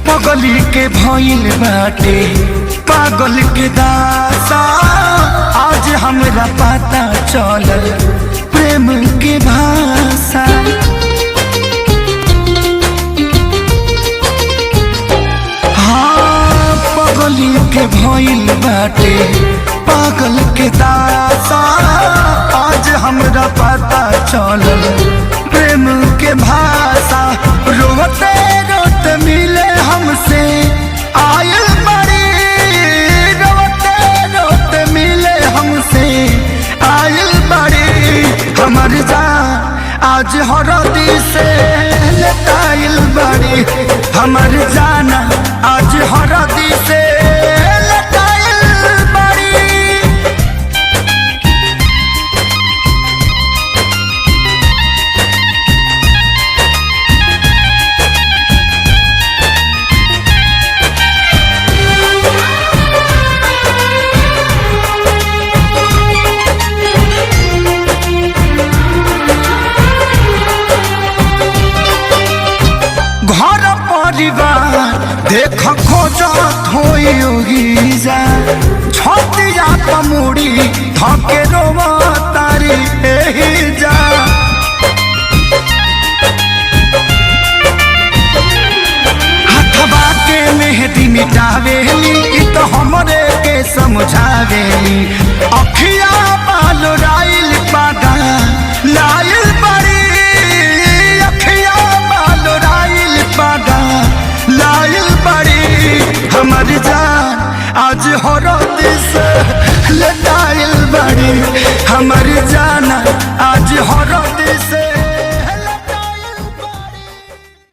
पगली के भइल बाटे पागल के दासा, आज हमरा पता चलल प्रेम के भाषा। हाँ पगली के भइल बाटे पागल के दासा, आज हमरा पता चलल प्रेम के भाषा। रोते रोते मिले हमसे आयल बड़ी, रोते रोते मिले हमसे आयल बड़ी। हमर जान आज हरदी से लटाइल बड़ी, हमर जाना आज हरदी से लटाइल बड़ी। घर परिवार देख खोजत होई जा, छतिया पमुड़ी धके रोवा तारी एही जा। हथवा के मेहंदी मिटावेली इ तो हमरे के समझावेली। अखिया बाल राइल पागा लाइल बड़ी, अखिया बाल राइल पागा लाइल बड़ी। हमर जान आज हरद से लटाइल बड़ी, हमर जान आज हरद से